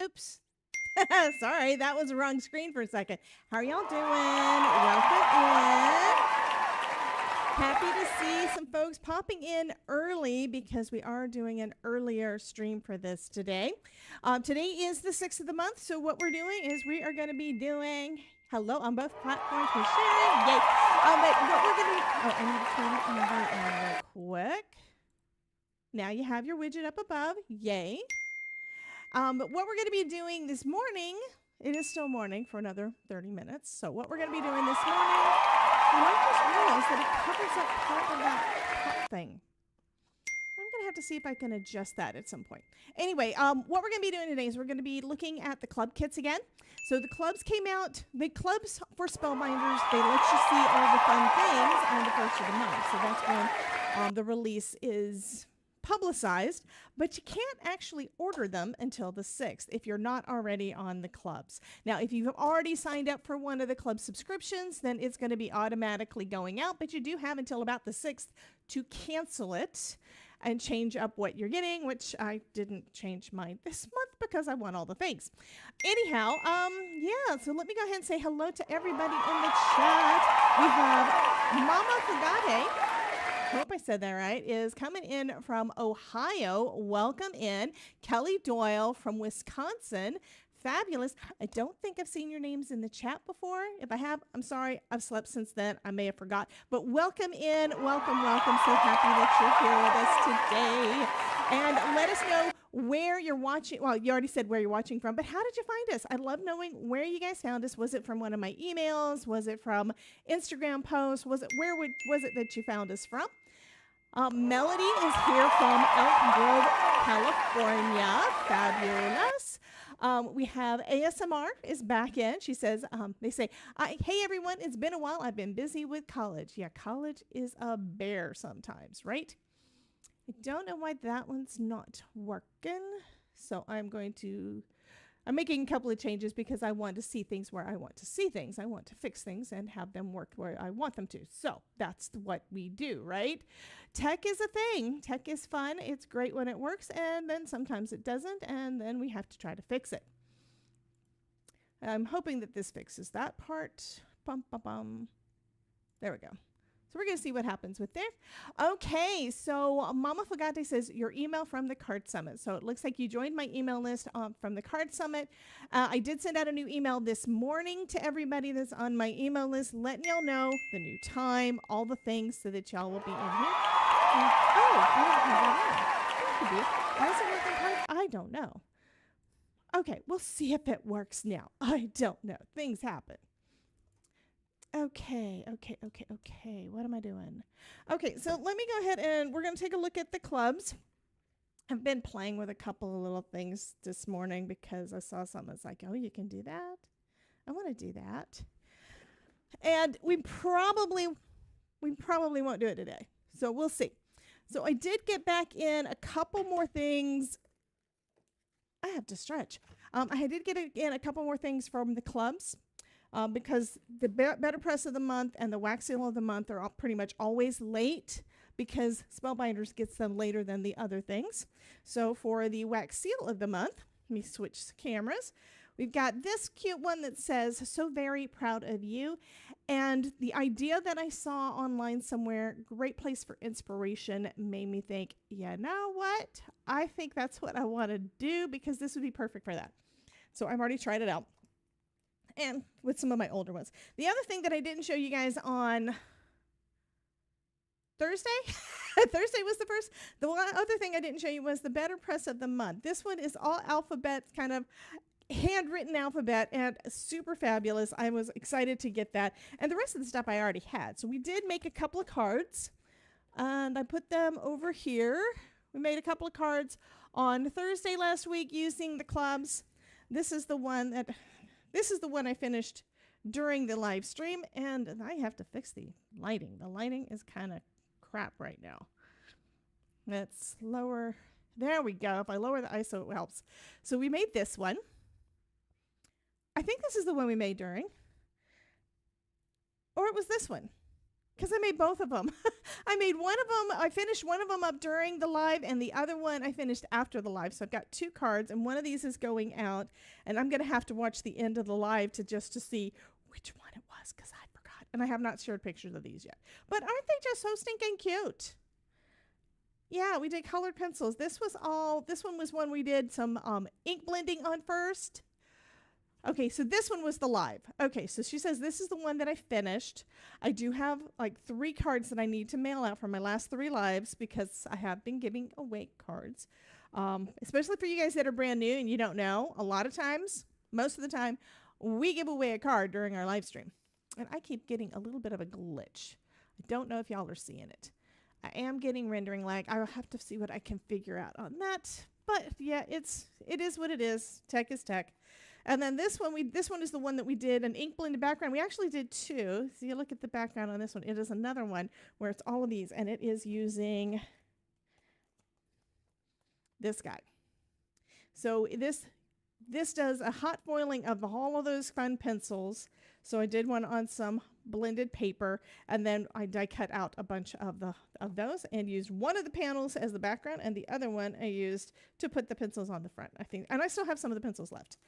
Oops. Sorry, that was the wrong screen for a second. How are y'all doing? Welcome in. Happy to see some folks popping in early because we are doing an earlier stream for this today. Today is the 6th of the month, so what we're doing is we are going to be doing hello on both platforms. We're sharing. Yay. But what we're going to be, oh, I need to turn the invite on real quick. Now you have your widget up above. Yay. But what we're going to be doing this morning, it is still morning for another 30 minutes. So what we're going to be doing this morning, and I just realized that it covers up part of that top thing. I'm going to have to see if I can adjust that at some point. Anyway, what we're going to be doing today is we're going to be looking at the club kits again. So the clubs came out, the clubs for Spellbinders, they let you see all the fun things on the 1st of the month. So that's when the release is publicized, but you can't actually order them until the 6th if you're not already on the clubs. Now, if you've already signed up for one of the club subscriptions, then it's going to be automatically going out, but you do have until about the 6th to cancel it and change up what you're getting, which I didn't change mine this month because I want all the things. Anyhow, yeah, so let me go ahead and say hello to everybody in the chat. We have Mama Fugate, hope I said that right, is coming in from Ohio. Welcome in. Kelly Doyle from Wisconsin. Fabulous. I don't think I've seen your names in the chat before. If I have, I'm sorry. I've slept since then. I may have forgot. But welcome in. Welcome, welcome. So happy that you're here with us today. And let us know where you're watching. Well, you already said where you're watching from, but how did you find us? I love knowing where you guys found us. Was it from one of my emails? Was it from Instagram posts? Was it was it that you found us from? Melody is here from Elk Grove, California. Fabulous. We have ASMR is back in. She says, they say, hey, everyone, it's been a while. I've been busy with college. Yeah, college is a bear sometimes, right? I don't know why that one's not working. So I'm making a couple of changes because I want to see things where I want to see things. I want to fix things and have them work where I want them to. So that's what we do, right? Tech is a thing. Tech is fun. It's great when it works, and then sometimes it doesn't, and then we have to try to fix it. I'm hoping that this fixes that part. Bum, bum, bum. There we go. So we're going to see what happens with there. Okay, so Mama Fugate says, your email from the Card Summit. So it looks like you joined my email list from the Card Summit. I did send out a new email this morning to everybody that's on my email list, letting y'all know the new time, all the things so that y'all will be in here. Oh, I don't have that on. That could be it. Why is it working hard? I don't know. Okay, we'll see if it works now. I don't know. Things happen. Okay. What am I doing? Okay, so let me go ahead and we're going to take a look at the clubs. I've been playing with a couple of little things this morning because I saw something that's like, oh, you can do that? I want to do that. And we probably won't do it today. So we'll see. So I did get back in a couple more things. I have to stretch. I did get in a couple more things from the clubs. Because the Better Press of the Month and the Wax Seal of the Month are all pretty much always late because Spellbinders gets them later than the other things. So for the Wax Seal of the Month, let me switch cameras. We've got this cute one that says, so very proud of you. And the idea that I saw online somewhere, great place for inspiration, made me think, you know what? I think that's what I want to do because this would be perfect for that. So I've already tried it out. And with some of my older ones. The other thing that I didn't show you guys on Thursday, Thursday was the first. The one other thing I didn't show you was the Better Press of the Month. This one is all alphabet, kind of handwritten alphabet, and super fabulous. I was excited to get that. And the rest of the stuff I already had. So we did make a couple of cards, and I put them over here. We made a couple of cards on Thursday last week using the clubs. This is the one I finished during the live stream, and I have to fix the lighting. The lighting is kind of crap right now. Let's lower. There we go. If I lower the ISO, it helps. So we made this one. I think this is the one we made during. Or it was this one. because I made both of them. I made one of them. I finished one of them up during the live, and the other one I finished after the live. So I've got 2 cards, and one of these is going out, and I'm going to have to watch the end of the live to see which one it was, because I forgot. And I have not shared pictures of these yet. But aren't they just so stinking cute? Yeah, we did colored pencils. This one was one we did some ink blending on first. Okay, so this one was the live. Okay, so she says this is the one that I finished. I do have like 3 cards that I need to mail out for my last 3 lives because I have been giving away cards. Especially for you guys that are brand new and you don't know, a lot of times, most of the time, we give away a card during our live stream. And I keep getting a little bit of a glitch. I don't know if y'all are seeing it. I am getting rendering lag. I'll have to see what I can figure out on that. But yeah, it is what it is. Tech is tech. And then this one is the one that we did an ink blended background. We actually did 2. So you look at the background on this one. It is another one where it's all of these, and it is using this guy. So this does a hot foiling of all of those fun pencils. So I did one on some blended paper, and then I die cut out a bunch of those and used one of the panels as the background, and the other one I used to put the pencils on the front, I think. And I still have some of the pencils left.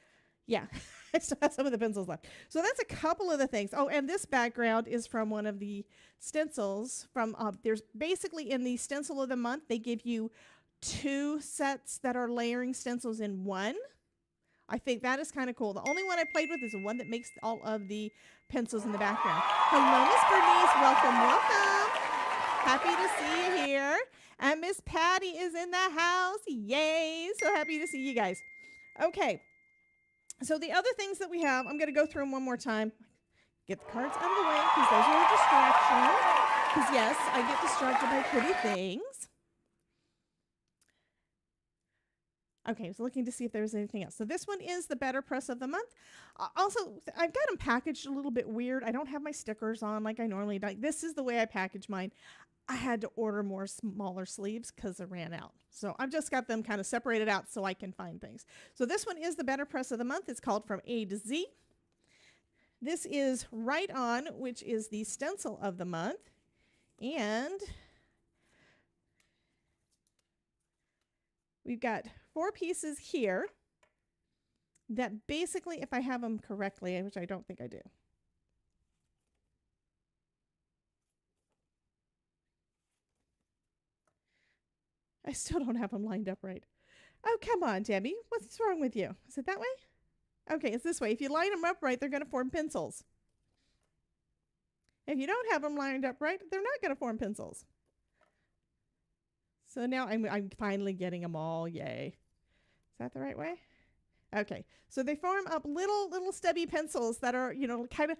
Yeah, I still have some of the pencils left. So that's a couple of the things. Oh, and this background is from one of the stencils from, there's basically in the stencil of the month, they give you 2 sets that are layering stencils in one. I think that is kind of cool. The only one I played with is the one that makes all of the pencils in the background. Hello, Miss Bernice. Welcome, welcome. Happy to see you here. And Miss Patty is in the house. Yay. So happy to see you guys. Okay. So the other things that we have, I'm going to go through them one more time. Get the cards out of the way because those are a distraction. Because yes, I get distracted by pretty things. Okay, so looking to see if there's anything else. So this one is the Better Press of the Month. Also, I've got them packaged a little bit weird. I don't have my stickers on like I normally do. This is the way I package mine. I had to order more smaller sleeves because I ran out. So I've just got them kind of separated out so I can find things. So this one is the Better Press of the Month. It's called From A to Z. This is Right On, which is the stencil of the month. And we've got 4 pieces here that basically, if I have them correctly, which I don't think I do. I still don't have them lined up right. Oh, come on, Debbie. What's wrong with you? Is it that way? Okay, it's this way. If you line them up right, they're going to form pencils. If you don't have them lined up right, they're not going to form pencils. So now I'm finally getting them all. Yay. Is that the right way? Okay. So they form up little stubby pencils that are, kind of,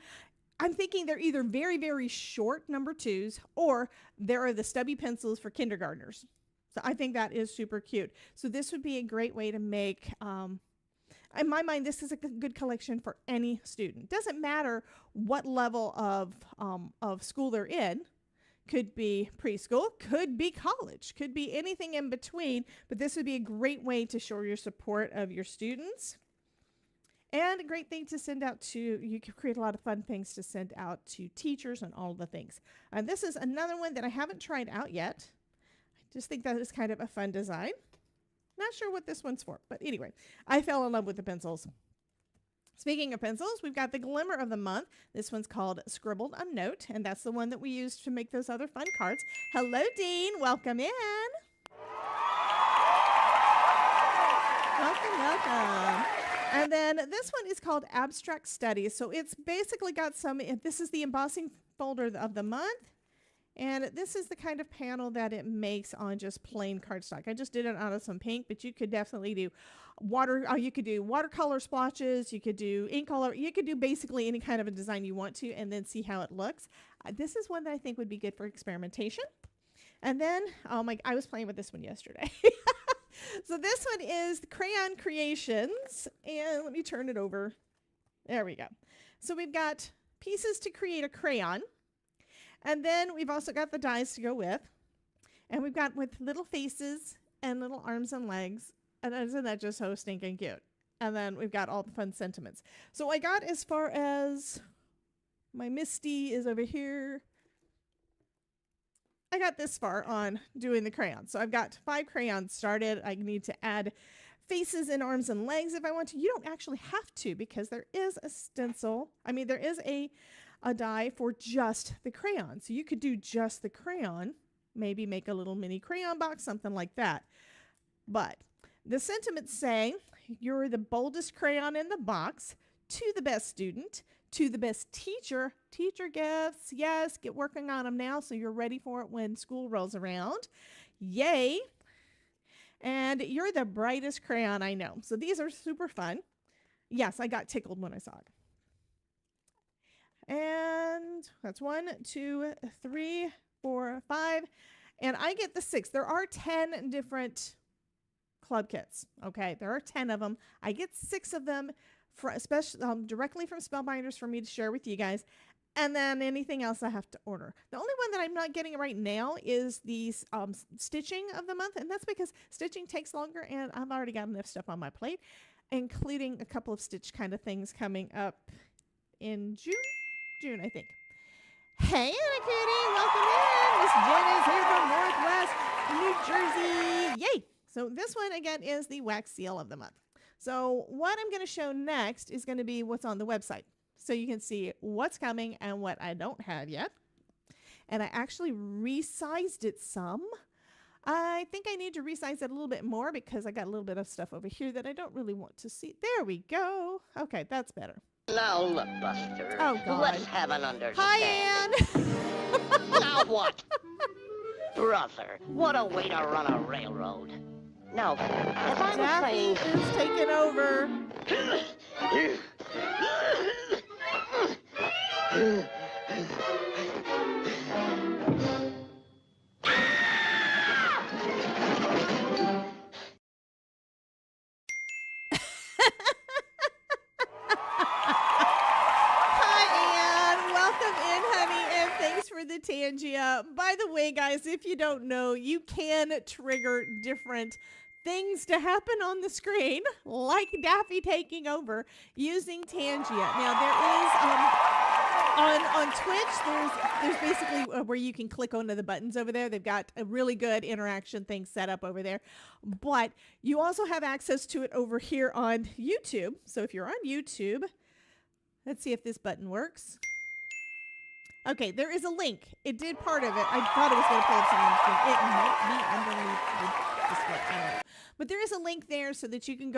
I'm thinking they're either very, very short number 2s or there are the stubby pencils for kindergartners. So I think that is super cute. So this would be a great way to make, in my mind, this is a good collection for any student. Doesn't matter what level of school they're in. Could be preschool, could be college, could be anything in between, but this would be a great way to show your support of your students. And a great thing to send out to, you can create a lot of fun things to send out to teachers and all the things. And this is another one that I haven't tried out yet. I just think that is kind of a fun design. Not sure what this one's for, but anyway, I fell in love with the pencils. Speaking of pencils, we've got the Glimmer of the Month. This one's called Scribbled a Note, and that's the one that we used to make those other fun cards. Hello, Dean. Welcome in. Welcome. And then this one is called Abstract Studies. So it's basically got this is the embossing folder of the month. And this is the kind of panel that it makes on just plain cardstock. I just did it out of some pink, but you could definitely do you could do watercolor splotches, you could do ink color, you could do basically any kind of a design you want to and then see how it looks. This is one that I think would be good for experimentation. And then, I was playing with this one yesterday. So this one is Crayon Creations, and let me turn it over. There we go. So we've got pieces to create a crayon. And then we've also got the dies to go with. And we've got with little faces and little arms and legs. And isn't that just so stinking cute? And then we've got all the fun sentiments. So I got as far as my Misty is over here. I got this far on doing the crayons. So I've got 5 crayons started. I need to add faces and arms and legs if I want to. You don't actually have to because there is a stencil. I mean, there is a die for just the crayon. So you could do just the crayon, maybe make a little mini crayon box, something like that. But the sentiments say you're the boldest crayon in the box, to the best student, to the best teacher. Teacher gifts, yes, get working on them now so you're ready for it when school rolls around. Yay. And you're the brightest crayon I know. So these are super fun. Yes, I got tickled when I saw it. And that's 1, 2, 3, 4, 5. And I get the 6. There are 10 different club kits. Okay, there are 10 of them. I get 6 of them directly from Spellbinders for me to share with you guys. And then anything else I have to order. The only one that I'm not getting right now is the stitching of the month. And that's because stitching takes longer and I've already got enough stuff on my plate, including a couple of stitch kind of things coming up in June, I think. Hey, Anna Kitty, welcome in. Miss Jen is here from Northwest New Jersey. Yay. So this one, again, is the wax seal of the month. So what I'm going to show next is going to be what's on the website. So you can see what's coming and what I don't have yet. And I actually resized it some. I think I need to resize it a little bit more because I got a little bit of stuff over here that I don't really want to see. There we go. Okay, that's better. Now look, Buster. Oh, God. Let's have an understanding. Hi, Ann. Now what? Brother, what a way to run a railroad. Now, as I was Daphne saying... is taking over. For the Tangia. By the way, guys, if you don't know, you can trigger different things to happen on the screen, like Daffy taking over, using Tangia. Now, there is on Twitch, there's basically where you can click onto the buttons over there. They've got a really good interaction thing set up over there, but you also have access to it over here on YouTube. So if you're on YouTube, let's see if this button works. Okay, there is a link. It did part of it. I thought it was going to pull up something. It might be underneath the display. I don't know. But there is a link there so that you can go